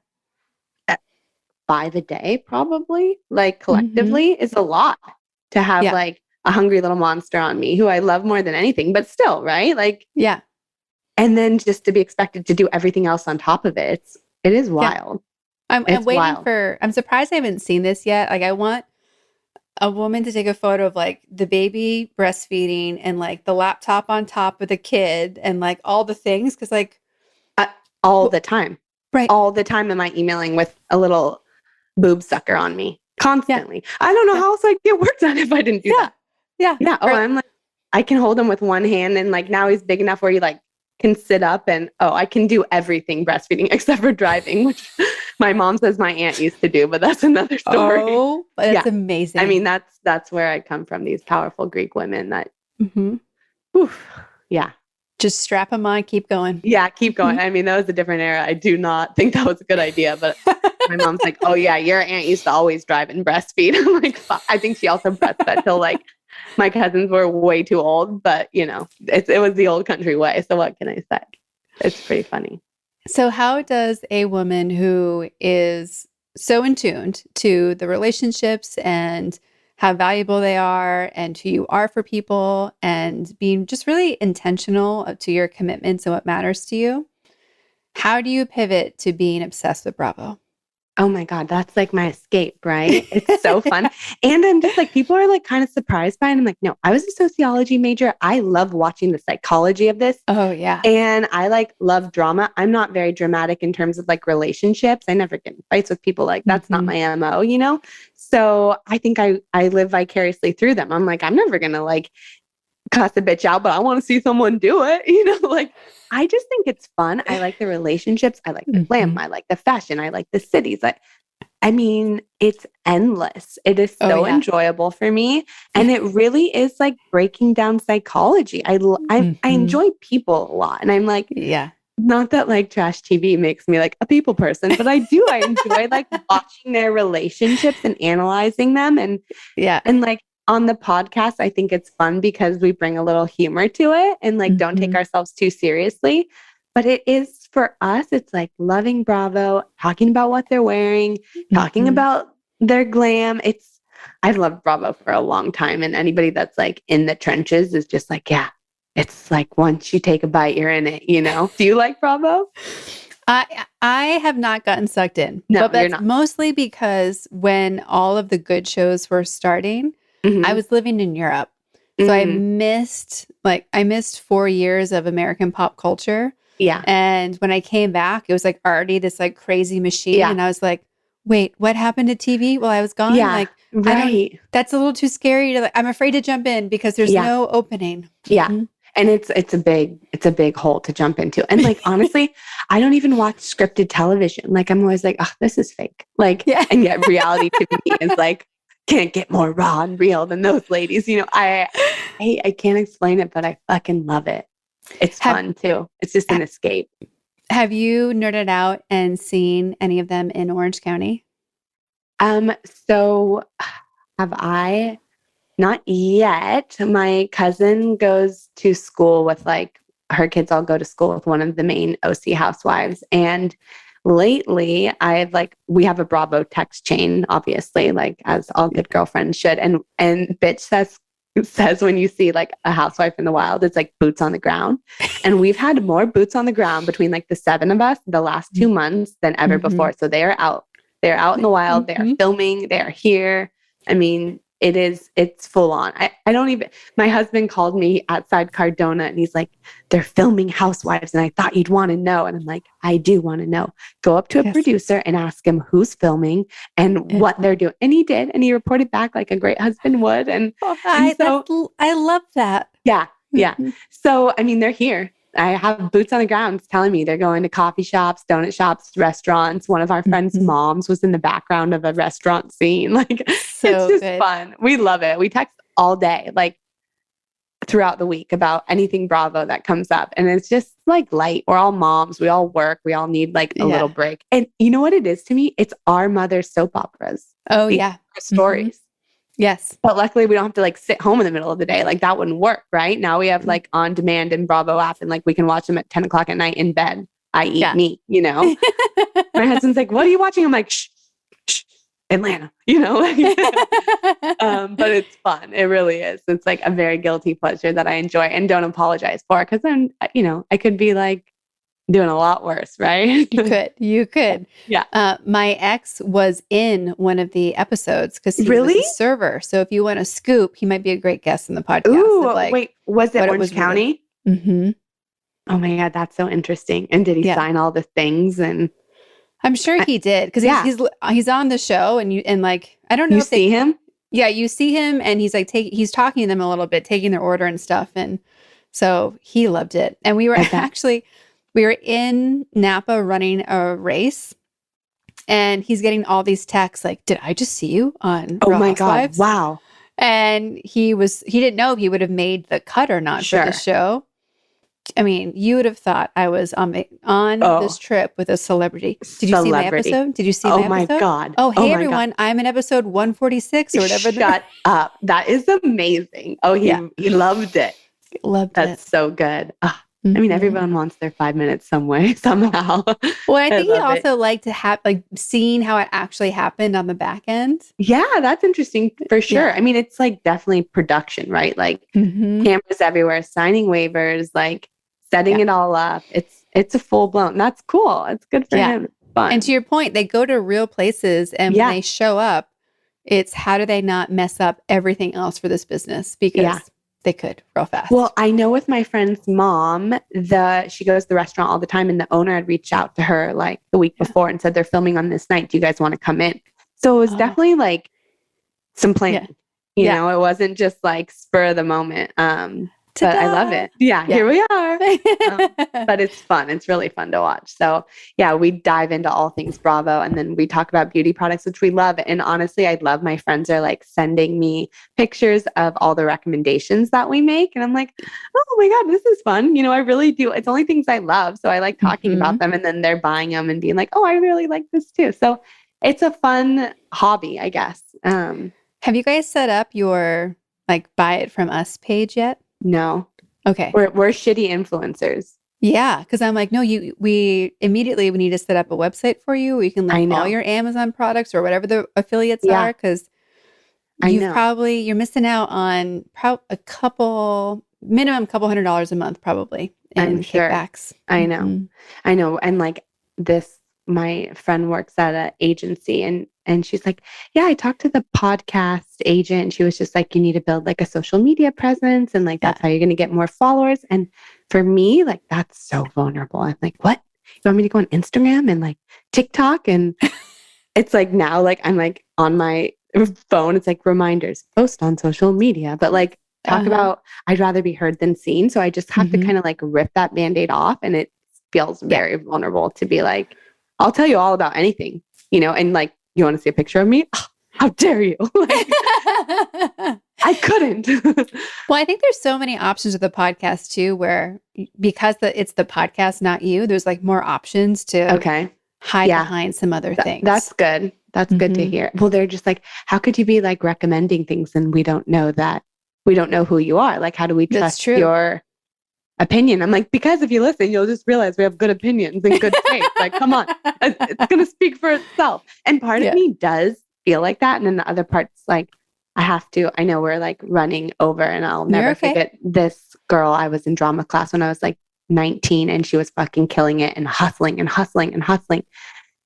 5 a day, probably like collectively is a lot to have like a hungry little monster on me who I love more than anything, but still, right? Like, and then just to be expected to do everything else on top of it. It is wild.
I'm waiting I'm surprised I haven't seen this yet. Like I want a woman to take a photo of like the baby breastfeeding and like the laptop on top of the kid and like all the things. Cause like
all the time,
right?
All the time am I emailing with a little boob sucker on me constantly. I don't know how else I'd get work done if I didn't do that. Yeah. Oh, I'm like, I can hold him with one hand and like now he's big enough where he like can sit up and I can do everything breastfeeding except for driving, which my mom says my aunt used to do, but that's another story.
Oh, that's amazing.
I mean, that's where I come from, these powerful Greek women that,
just strap them on, keep going.
Yeah, keep going. I mean, that was a different era. I do not think that was a good idea, but my mom's like, oh yeah, your aunt used to always drive and breastfeed. I'm like, fuck. I think she also breastfed till like my cousins were way too old, but you know, it was the old country way. So what can I say? It's pretty funny.
So how does a woman who is so in tuned to the relationships and how valuable they are and who you are for people and being just really intentional to your commitments and what matters to you, how do you pivot to being obsessed with Bravo?
Oh my God, that's like my escape, right? It's so fun. And I'm just like, people are like kind of surprised by it. I'm like, no, I was a sociology major. I love watching the psychology of this.
Oh yeah.
And I like love drama. I'm not very dramatic in terms of like relationships. I never get in fights with people. Like that's not my MO, you know? So I think I live vicariously through them. I'm like, I'm never going to like cuss a bitch out, but I want to see someone do it. You know, like I just think it's fun. I like the relationships. I like the glam. I like the fashion. I like the cities. I mean, it's endless. It is so enjoyable for me. And it really is like breaking down psychology. I enjoy people a lot. And I'm like, not that like trash TV makes me like a people person, but I enjoy like watching their relationships and analyzing them. And like, on the podcast, I think it's fun because we bring a little humor to it and like don't take ourselves too seriously. But it is for us, it's like loving Bravo, talking about what they're wearing, talking about their glam. I've loved Bravo for a long time. And anybody that's like in the trenches is just like, yeah, it's like once you take a bite, you're in it, you know? Do you like Bravo?
I have not gotten sucked in,
No,
but
you're
that's
not.
mostly because when all of the good shows were starting, I was living in Europe. So I missed 4 years of American pop culture.
Yeah.
And when I came back, it was like already this like crazy machine.
Yeah.
And I was like, wait, what happened to TV while I was gone?
Yeah.
Like,
Right.
that's a little too scary to, like, I'm afraid to jump in because there's no opening.
Yeah. And it's a big hole to jump into. And like, honestly, I don't even watch scripted television. Like, I'm always like, oh, this is fake. Like, and yet reality to me is like, can't get more raw and real than those ladies. You know, I can't explain it, but I fucking love it. It's fun too. It's just an escape.
Have you nerded out and seen any of them in Orange County?
So have I? Not yet. My cousin goes to school with like her kids all go to school with one of the main OC housewives. And lately we have a Bravo text chain, obviously, like as all good girlfriends should. And bitch says when you see like a housewife in the wild, it's like boots on the ground. And we've had more boots on the ground between like the 7 of us the last 2 months than ever before. So they are out. They're out in the wild. They are filming. They are here. I mean, it's full on. I don't even, my husband called me outside Cardona and he's like, they're filming Housewives and I thought you'd want to know. And I'm like, I do want to know. Go up to a producer and ask him who's filming and what they're doing. And he did. And he reported back like a great husband would. And
I love that.
Yeah. Yeah. So, I mean, they're here. I have boots on the ground telling me they're going to coffee shops, donut shops, restaurants. One of our friends' moms was in the background of a restaurant scene. Like,
so
it's just fun. We love it. We text all day, like throughout the week about anything Bravo that comes up. And it's just like light. We're all moms. We all work. We all need like a little break. And you know what it is to me? It's our mother's soap operas.
Oh, yeah.
Stories.
Yes.
But luckily we don't have to like sit home in the middle of the day. Like that wouldn't work, right? Now we have like on demand and Bravo app and like we can watch them at 10 o'clock at night in bed. I eat meat, you know? My husband's like, what are you watching? I'm like, shh, Atlanta, you know? But it's fun. It really is. It's like a very guilty pleasure that I enjoy and don't apologize for because then, you know, I could be like doing a lot worse, right?
You could.
Yeah.
My ex was in one of the episodes because he was a server. So if you want a scoop, he might be a great guest in the podcast.
Ooh, wait, was it Orange County? Oh my God, that's so interesting. And did he sign all the things? And
I'm sure he did because he's on the show and like I don't know.
You see him?
Yeah, you see him and he's like he's talking to them a little bit, taking their order and stuff. And so he loved it. And we were we were in Napa running a race and he's getting all these texts like, did I just see you on Real Housewives?
God. Wow.
And he didn't know if he would have made the cut or not for the show. I mean, you would have thought I was on this trip with a celebrity. Did you see my episode? Did you see my episode?
Oh my God.
Oh, hey everyone. God. I'm in episode 146 or whatever.
Shut up. That is amazing. Oh, he loved it. That's so good. I mean, everyone wants their 5 minutes some way, somehow.
Well, I think he also liked to have like seeing how it actually happened on the back end.
Yeah, that's interesting for sure. I mean, it's like definitely production, right? Like cameras everywhere, signing waivers, like setting it all up. It's a full blown. That's cool. It's good for him. Fun.
And to your point, they go to real places, and when they show up, it's how do they not mess up everything else for this business? Because they could real fast.
Well, I know with my friend's mom, she goes to the restaurant all the time and the owner had reached out to her like the week before and said, they're filming on this night. Do you guys want to come in? So it was definitely like some planning, you know, it wasn't just like spur of the moment. But I love it. Yeah, here we are. But it's fun. It's really fun to watch. So yeah, we dive into all things Bravo and then we talk about beauty products, which we love. And honestly, I love my friends are like sending me pictures of all the recommendations that we make. And I'm like, oh my God, this is fun. You know, I really do. It's only things I love. So I like talking about them and then they're buying them and being like, oh, I really like this too. So it's a fun hobby, I guess.
Have you guys set up your like buy it from us page yet?
No,
Okay.
we're shitty influencers.
Yeah, because I'm like, no, we need to set up a website for you where you can link
I
all
know.
your Amazon products or whatever the affiliates
Yeah,
are, because
I know.
you're missing out on minimum couple $100 a month probably
I'm
in
sure.
kickbacks.
I know.
Mhm.
I know. And like this, my friend works at an agency and she's like, yeah, I talked to the podcast agent. And she was just like, you need to build like a social media presence. And like,
Yeah.
that's how you're going to get more followers. And for me, like, that's so vulnerable. I'm like, what? You want me to go on Instagram and like TikTok? And it's like now, like, I'm like on my phone, it's like reminders, post on social media. But like, talk
Uh-huh.
about, I'd rather be heard than seen. So I just have to
Mhm.
kind of like rip that band-aid off. And it feels
Yeah.
very vulnerable to be like, I'll tell you all about anything, you know, and like, you want to see a picture of me? Oh, how dare you? Like, I couldn't.
Well, I think there's so many options with the podcast too, where because it's the podcast, not you, there's like more options to
Okay.
hide
Yeah.
behind some other
That's
things.
good. That's good to
Mhm.
hear. Well, they're just like, how could you be like recommending things and we don't know that? We don't know who you are. Like, how do we
That's
trust
true.
your opinion? I'm like, because if you listen, you'll just realize we have good opinions and good taste. Like, come on, it's going to speak for itself. And part of
Yeah.
me does feel like that. And then the other part's like, I know we're like running over and I'll
You're
never
okay.
forget this girl. I was in drama class when I was like 19 and she was fucking killing it and hustling and hustling and hustling.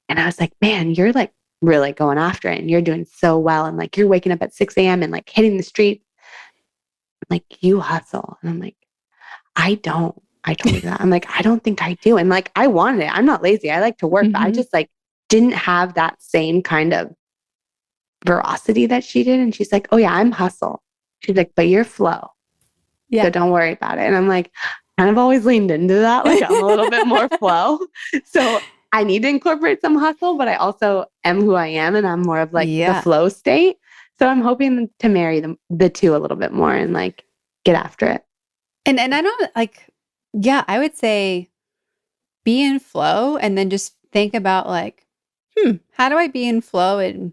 And I was like, man, you're like really going after it and you're doing so well. And like, you're waking up at 6 a.m. and like hitting the street. Like, you hustle. And I'm like, I don't. I told her that. I'm like, I don't think I do. And like, I wanted it. I'm not lazy. I like to work, but I
Mhm.
just like didn't have that same kind of veracity that she did. And she's like, oh yeah, I'm hustle. She's like, but you're flow.
Yeah.
So don't worry about it. And I'm like, kind of always leaned into that. Like I'm a little bit more flow. So I need to incorporate some hustle, but I also am who I am. And I'm more of like the
Yeah.
flow state. So I'm hoping to marry the two a little bit more and like get after it.
And I don't like, yeah, I would say be in flow and then just think about like, how do I be in flow and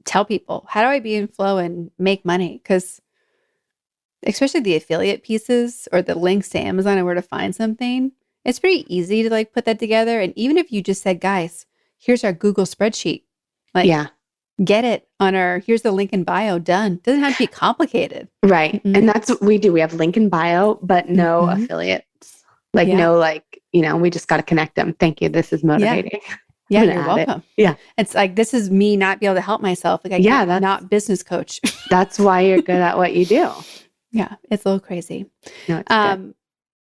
tell people? How do I be in flow and make money? Because especially the affiliate pieces or the links to Amazon and where to find something, it's pretty easy to like put that together. And even if you just said, guys, here's our Google spreadsheet, like
Yeah.
get it on here's the link in bio, done. Doesn't have to be complicated.
Right.
Mm-mm.
And that's what we do. We have link in bio, but no
Mhm.
affiliates. Like
Yeah.
no, like, you know, we just got to connect them. Thank you. This is motivating.
Yeah,
I'm gonna
you're
add it.
welcome.
Yeah.
It's like, this is me not be able to help myself. Like I
Yeah,
can't not business coach.
that's why you're good at what you do.
Yeah, it's a little crazy.
No, it's good.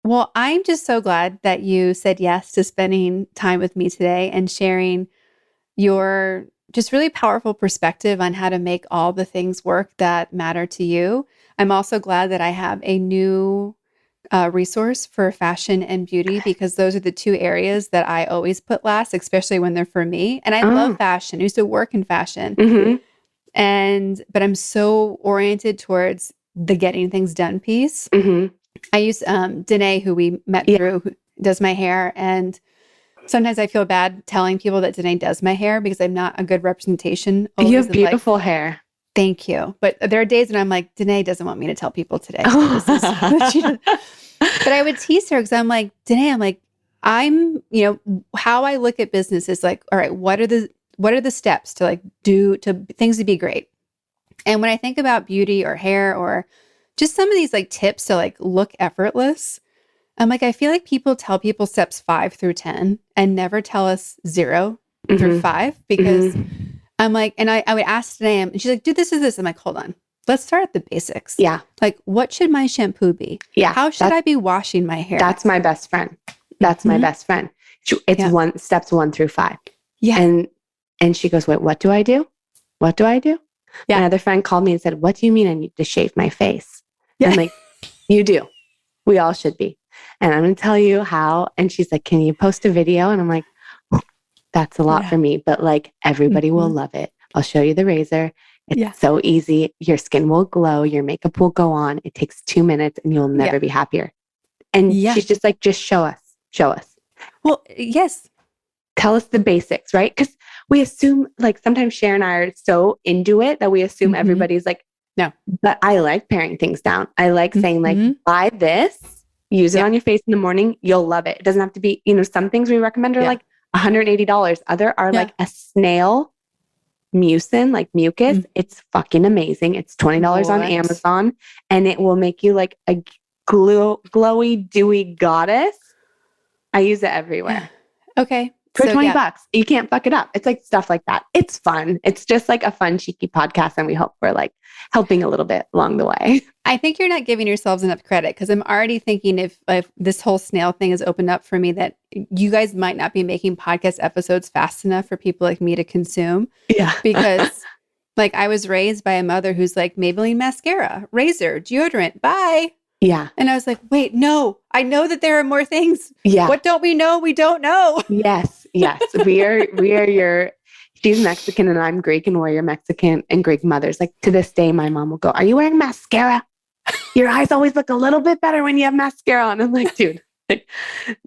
Well, I'm just so glad that you said yes to spending time with me today and sharing your just really powerful perspective on how to make all the things work that matter to you. I'm also glad that I have a new resource for fashion and beauty because those are the two areas that I always put last, especially when they're for me. And I love fashion. I used to work in fashion.
Mm-hmm.
But I'm so oriented towards the getting things done piece.
Mm-hmm.
I use Danae, who we met through, who does my hair. And sometimes I feel bad telling people that Danae does my hair because I'm not a good representation.
You have beautiful hair.
Thank you. But there are days when I'm like, Danae doesn't want me to tell people today. But I would tease her because I'm like, Danae, how I look at business is like, all right, what are the steps to like do to things to be great? And when I think about beauty or hair or just some of these like tips to like look effortless, I'm like, I feel like people tell people steps 5 through 10 and never tell us 0 through 5 because I'm like, and I would ask Danae, and she's like, do this is this. I'm like, hold on. Let's start at the basics.
Yeah.
Like, what should my shampoo be?
Yeah.
How should I be washing my hair?
That's my best friend. That's my best friend. It's steps 1 through 5.
Yeah.
And she goes, wait, what do I do? What do I do?
Yeah.
Another friend called me and said, what do you mean I need to shave my face?
Yeah.
I'm like, you do. We all should be. And I'm going to tell you how. And she's like, can you post a video? And I'm like, that's a lot for me, but like everybody will love it. I'll show you the razor. It's so easy. Your skin will glow. Your makeup will go on. It takes 2 minutes and you'll never be happier. And she's just like, just show us. Show us.
Well, yes.
Tell us the basics, right? Because we assume, like, sometimes Cher and I are so into it that we assume everybody's like,
no,
but I like paring things down. I like saying like, buy this, use it on your face in the morning. You'll love it. It doesn't have to be, some things we recommend are like $180. Other are like a snail mucin, like mucus. It's fucking amazing. It's $20 on Amazon, and it will make you like a glowy, dewy goddess. I use it everywhere.
Okay.
For $20. You can't fuck it up. It's like stuff like that. It's fun. It's just like a fun, cheeky podcast. And we hope we're like helping a little bit along the way.
I think you're not giving yourselves enough credit, because I'm already thinking if this whole snail thing has opened up for me, that you guys might not be making podcast episodes fast enough for people like me to consume.
Yeah.
Because like I was raised by a mother who's like, Maybelline mascara, razor, deodorant, bye.
Yeah.
And I was like, wait, no, I know that there are more things.
Yeah.
What don't we know? We don't know.
Yes. Yes. We are she's Mexican and I'm Greek, and we're your Mexican and Greek mothers. Like to this day, my mom will go, are you wearing mascara? Your eyes always look a little bit better when you have mascara on. I'm like, dude,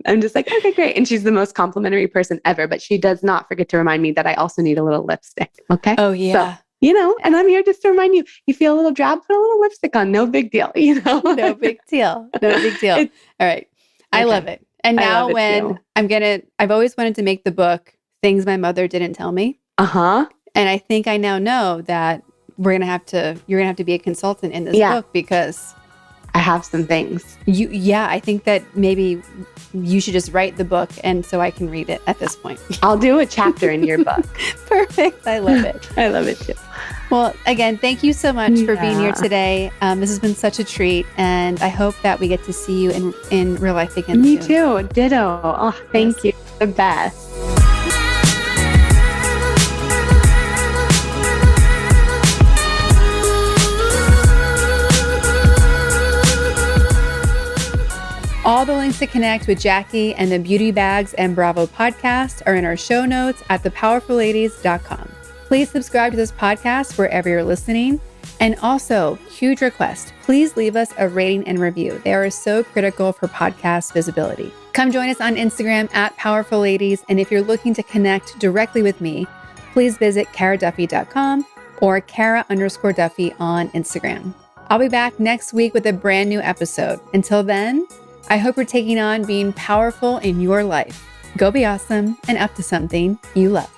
I'm just like, okay, great. And she's the most complimentary person ever, but she does not forget to remind me that I also need a little lipstick. Okay.
Oh yeah.
So, and I'm here just to remind you, you feel a little drab, put a little lipstick on. No big deal,
No big deal. No big deal. All right. I love it. And now I've always wanted to make the book, Things My Mother Didn't Tell Me.
Uh-huh.
And I think I now know that you're going to have to be a consultant in this book, because
I have some things.
I think that maybe you should just write the book, and so I can read it at this point.
I'll do a chapter in your book.
Perfect. I love it.
I love it too.
Well, again, thank you so much for being here today. This has been such a treat, and I hope that we get to see you in real life again
Me
soon.
too. Ditto. Oh, thank you. The best.
All the links to connect with Jackie and the Beauty Bags and Bravo podcast are in our show notes at thepowerfulladies.com. Please subscribe to this podcast wherever you're listening. And also, huge request, please leave us a rating and review. They are so critical for podcast visibility. Come join us on Instagram at Powerful Ladies. And if you're looking to connect directly with me, please visit karaduffy.com or Kara_Duffy on Instagram. I'll be back next week with a brand new episode. Until then, I hope you're taking on being powerful in your life. Go be awesome and up to something you love.